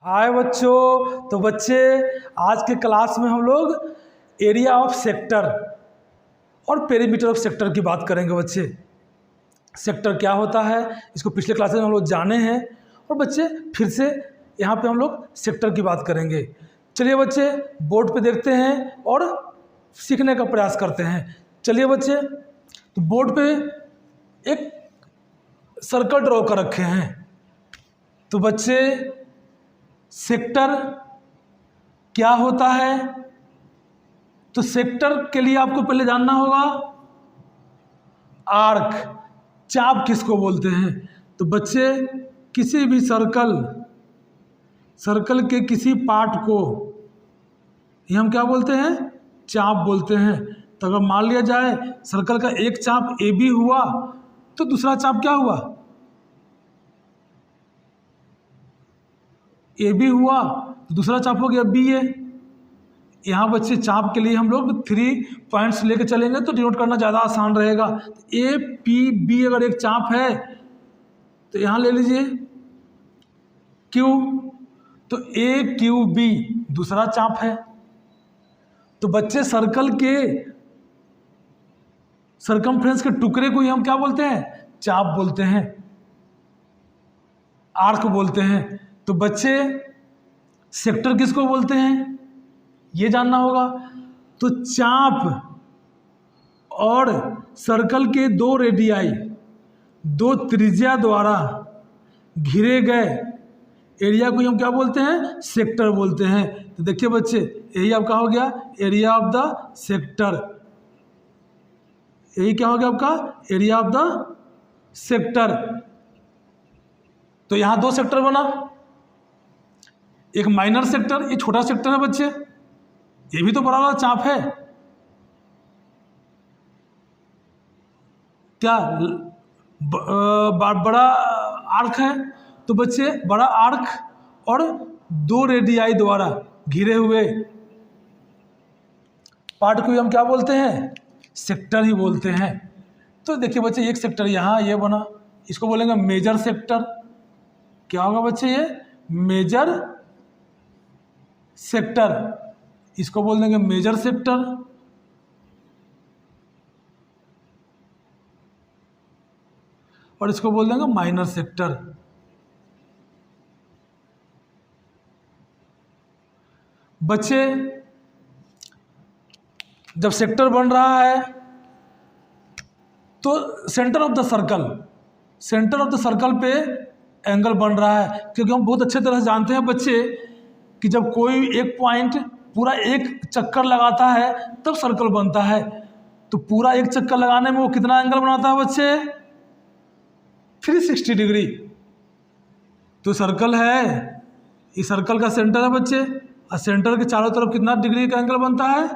हाय बच्चों। तो बच्चे आज के क्लास में हम लोग एरिया ऑफ सेक्टर और पेरीमीटर ऑफ सेक्टर की बात करेंगे। बच्चे सेक्टर क्या होता है इसको पिछले क्लास में हम लोग जाने हैं और बच्चे फिर से यहाँ पे हम लोग सेक्टर की बात करेंगे। चलिए बच्चे बोर्ड पे देखते हैं और सीखने का प्रयास करते हैं। चलिए बच्चे, तो बोर्ड पे एक सर्कल ड्रॉ कर रखे हैं। तो बच्चे सेक्टर क्या होता है, तो सेक्टर के लिए आपको पहले जानना होगा आर्क, चाप किसको बोलते हैं। तो बच्चे किसी भी सर्कल के किसी पार्ट को ये हम क्या बोलते हैं, चाप बोलते हैं। तो अगर मान लिया जाए सर्कल का एक चाप ए बी हुआ तो दूसरा चाप क्या हुआ, ए बी हुआ तो दूसरा चाप हो गया बी ए। यहाँ बच्चे चाप के लिए हम लोग 3 पॉइंट्स लेके चलेंगे तो डिनोट करना ज़्यादा आसान रहेगा। ए पी बी अगर एक चाप है तो यहाँ ले लीजिए क्यू, तो ए क्यू बी दूसरा चाप है। तो बच्चे सर्कल के सरकमफ्रेंस के टुकड़े को ही हम क्या बोलते हैं, चाप बोलते हैं, आर्क बोलते हैं। तो बच्चे सेक्टर किसको बोलते हैं ये जानना होगा। तो चाप और सर्कल के 2 रेडियाई 2 त्रिज्या द्वारा घिरे गए एरिया को हम क्या बोलते हैं, सेक्टर बोलते हैं। तो देखिए बच्चे यही आपका हो गया एरिया ऑफ द सेक्टर। यही क्या हो गया आपका एरिया ऑफ द सेक्टर। तो यहाँ 2 सेक्टर बना, एक माइनर सेक्टर, ये छोटा सेक्टर है बच्चे, ये भी तो बड़ा वाला चाप है क्या, बड़ा आर्क है। तो बच्चे बड़ा आर्क और 2 रेडियाई द्वारा घिरे हुए पार्ट को हम क्या बोलते हैं, सेक्टर ही बोलते हैं। तो देखिए बच्चे एक सेक्टर यहाँ ये बना, इसको बोलेंगे मेजर सेक्टर। क्या होगा बच्चे, ये मेजर सेक्टर, इसको बोल देंगे मेजर सेक्टर। और इसको बोल देंगे माइनर सेक्टर। बच्चे जब सेक्टर बन रहा है तो सेंटर ऑफ द सर्कल पे एंगल बन रहा है, क्योंकि हम बहुत अच्छे तरह से जानते हैं बच्चे कि जब कोई एक पॉइंट पूरा एक चक्कर लगाता है तब सर्कल बनता है। तो पूरा एक चक्कर लगाने में वो कितना एंगल बनाता है बच्चे, 360 डिग्री। तो सर्कल है, इस सर्कल का सेंटर है बच्चे, और सेंटर के चारों तरफ कितना डिग्री का एंगल बनता है,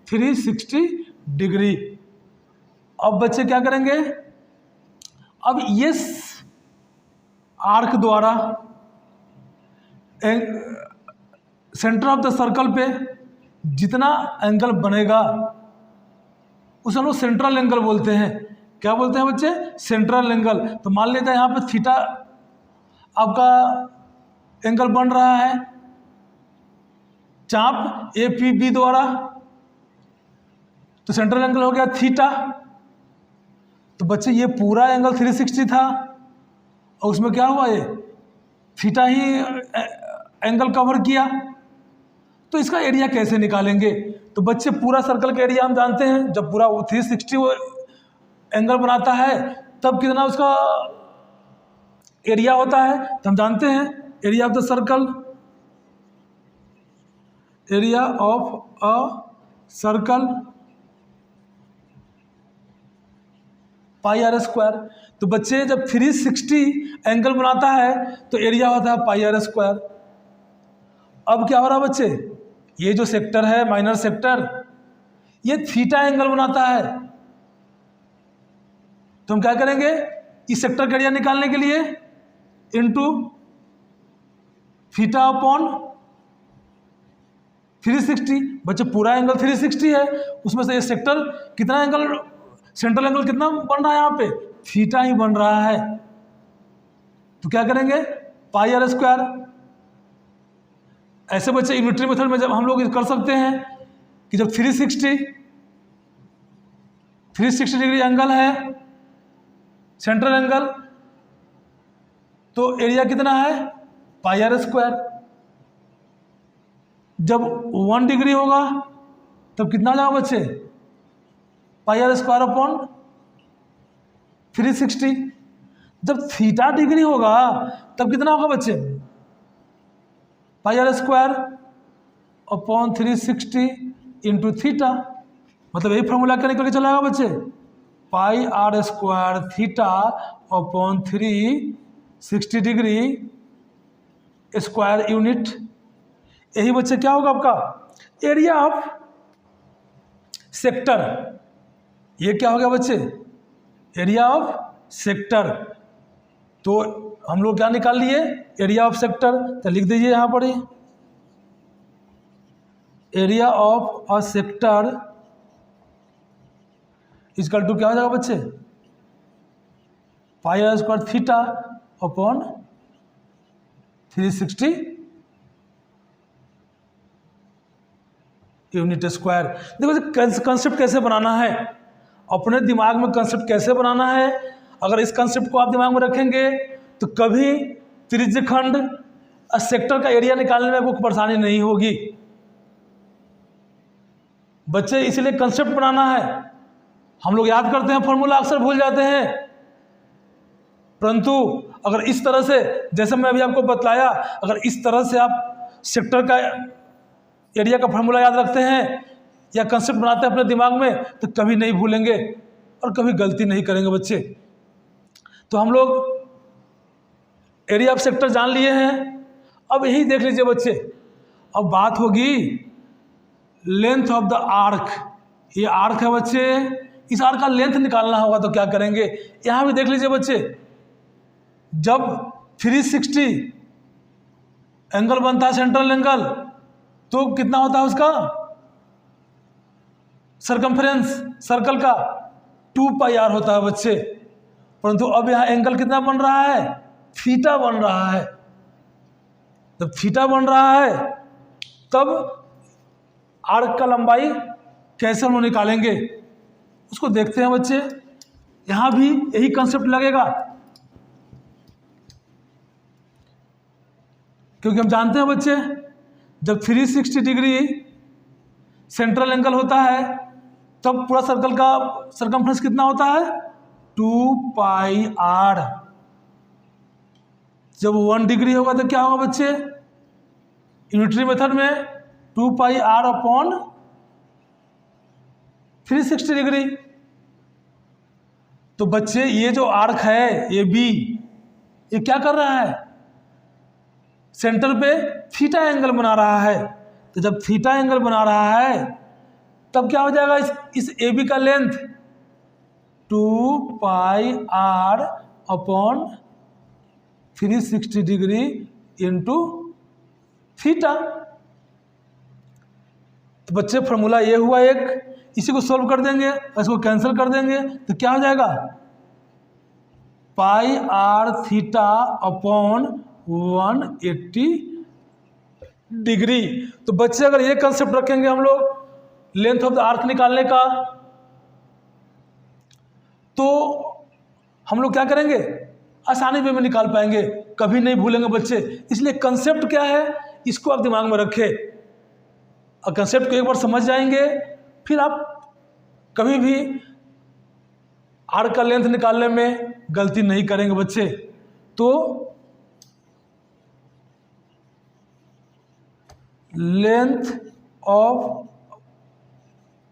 360 डिग्री। अब बच्चे क्या करेंगे, अब ये आर्क द्वारा सेंटर ऑफ द सर्कल पे जितना एंगल बनेगा उसे हम लोग सेंट्रल एंगल बोलते हैं। क्या बोलते हैं बच्चे, सेंट्रल एंगल। तो मान लेते हैं यहाँ पे थीटा आपका एंगल बन रहा है चाप ए पी बी द्वारा, तो सेंट्रल एंगल हो गया थीटा। तो बच्चे ये पूरा एंगल 360 था और उसमें क्या हुआ, ये थीटा ही एंगल कवर किया। तो इसका एरिया कैसे निकालेंगे। तो बच्चे पूरा सर्कल का एरिया हम जानते हैं, जब पूरा 360 एंगल बनाता है तब कितना उसका एरिया होता है। तो हम जानते हैं area of the circle, area of a circle pi are square. तो बच्चे जब 360 एंगल बनाता है तो एरिया होता है पाई आर स्क्वायर। अब क्या हो रहा है बच्चे, ये जो सेक्टर है माइनर सेक्टर, ये थीटा एंगल बनाता है। तो हम क्या करेंगे, इस सेक्टर का एरिया निकालने के लिए इनटू थीटा अपॉन 360। बच्चे पूरा एंगल 360 है, उसमें से ये सेक्टर कितना एंगल, सेंट्रल एंगल कितना बन रहा है, यहाँ पे थीटा ही बन रहा है। तो क्या करेंगे, पाई आर स्क्वायर ऐसे बच्चे यूनिटरी मेथड में जब हम लोग कर सकते हैं कि जब 360 डिग्री एंगल है, सेंट्रल एंगल, तो एरिया कितना है पाई आर स्क्वायर। जब 1 डिग्री होगा तब कितना जाएगा बच्चे, पाई आर स्क्वायर अपॉन 360। जब थीटा डिग्री होगा तब कितना होगा बच्चे, pi are square upon 360 into theta. मतलब यही फॉर्मूला क्या निकल के चला आएगा बच्चे, pi are square theta upon 360 degree square unit. यही बच्चे क्या होगा आपका एरिया ऑफ सेक्टर। ये क्या हो गया बच्चे, एरिया ऑफ सेक्टर। तो हम लोग क्या निकाल लिए, एरिया ऑफ सेक्टर। तो लिख दीजिए यहाँ पर ही, area of a sector equal to क्या हो जाएगा बच्चे, pi are square theta upon 360 unit square. देखो कंसेप्ट कैसे बनाना है, अपने दिमाग में कंसेप्ट कैसे बनाना है। अगर इस कंसेप्ट को आप दिमाग में रखेंगे तो कभी त्रिज्यखंड सेक्टर का एरिया निकालने में कोई परेशानी नहीं होगी बच्चे। इसलिए कंसेप्ट बनाना है। हम लोग याद करते हैं फॉर्मूला, अक्सर भूल जाते हैं, परंतु अगर इस तरह से, जैसे मैं अभी आपको बतलाया, अगर इस तरह से आप सेक्टर का एरिया का फॉर्मूला याद रखते हैं या कंसेप्ट बनाते हैं अपने दिमाग में, तो कभी नहीं भूलेंगे और कभी गलती नहीं करेंगे बच्चे। तो हम लोग एरिया ऑफ सेक्टर जान लिए हैं। अब यही देख लीजिए बच्चे, अब बात होगी लेंथ ऑफ द आर्क। ये आर्क है बच्चे, इस आर्क का लेंथ निकालना होगा तो क्या करेंगे, यहाँ भी देख लीजिए बच्चे। जब 360 एंगल बनता है सेंट्रल एंगल, तो कितना होता है उसका सरकमफ्रेंस सर्कल का 2 पाई आर होता है बच्चे। परंतु अब यहाँ एंगल कितना बन रहा है, थीटा बन रहा है। जब थीटा बन रहा है तब आर्क का लंबाई कैसे हम निकालेंगे उसको देखते हैं बच्चे। यहाँ भी यही कंसेप्ट लगेगा, क्योंकि हम जानते हैं बच्चे जब 360 डिग्री सेंट्रल एंगल होता है तब पूरा सर्कल का सरकमफ्रेंस कितना होता है 2 पाई आर। जब 1 डिग्री होगा तो क्या होगा बच्चे, यूनिटरी मेथड में 2 पाई आर अपॉन 360 डिग्री। तो बच्चे ये जो आर्क है ये बी, ये क्या कर रहा है, सेंटर पे थीटा एंगल बना रहा है। तो जब थीटा एंगल बना रहा है तब क्या हो जाएगा, इस ए बी का length 2 pi R upon 360 degree into theta. तो बच्चे फॉर्मूला ये हुआ एक, इसी को सॉल्व कर देंगे, इसको कैंसिल कर देंगे तो क्या हो जाएगा, पाई आर थीटा अपॉन 180 डिग्री। तो बच्चे अगर ये कंसेप्ट रखेंगे हम लोग लेंथ ऑफ द आर्क निकालने का, तो हम लोग क्या करेंगे, आसानी वे में निकाल पाएंगे, कभी नहीं भूलेंगे बच्चे। इसलिए कंसेप्ट क्या है इसको आप दिमाग में रखें, और कंसेप्ट को एक बार समझ जाएंगे फिर आप कभी भी आर्क का लेंथ निकालने में गलती नहीं करेंगे बच्चे। तो length of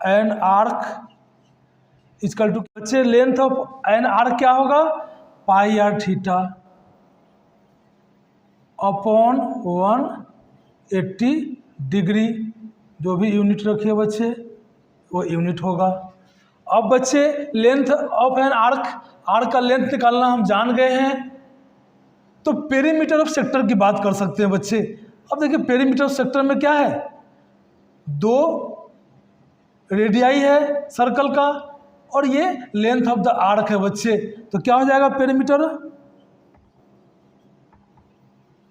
an arc equal to, बच्चे लेंथ ऑफ एन आर्क क्या होगा, pi R theta upon 180 degree. जो भी यूनिट रखिए बच्चे वो यूनिट होगा। अब बच्चे length of an arc, arc का लेंथ निकालना हम जान गए हैं, तो पेरीमीटर ऑफ सेक्टर की बात कर सकते हैं बच्चे। अब देखिए पेरीमीटर ऑफ सेक्टर में क्या है, 2 रेडियाई है सर्कल का और ये लेंथ ऑफ द आर्क है बच्चे। तो क्या हो जाएगा perimeter,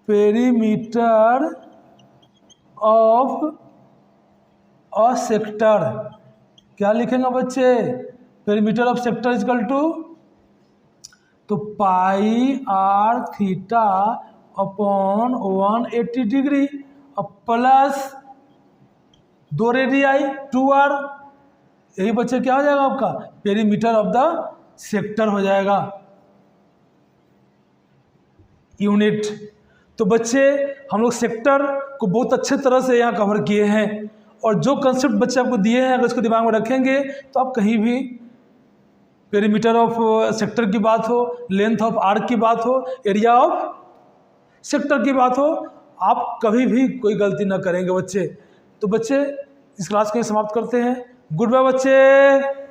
perimeter of a sector, क्या लिखेंगे बच्चे, perimeter of sector equal to, तो pi R theta upon 180 degree और प्लस 2 रेडियाई 2r, यही बच्चे क्या हो जाएगा आपका पेरीमीटर ऑफ द सेक्टर हो जाएगा यूनिट। तो बच्चे हम लोग सेक्टर को बहुत अच्छे तरह से यहाँ कवर किए हैं, और जो कंसेप्ट बच्चे आपको दिए हैं अगर इसको दिमाग में रखेंगे तो आप कहीं भी पेरीमीटर ऑफ सेक्टर की बात हो, लेंथ ऑफ आर्क की बात हो, एरिया ऑफ सेक्टर की बात हो, आप कभी भी कोई गलती ना करेंगे बच्चे। तो बच्चे इस क्लास को समाप्त करते हैं। गुड बाय बच्चे।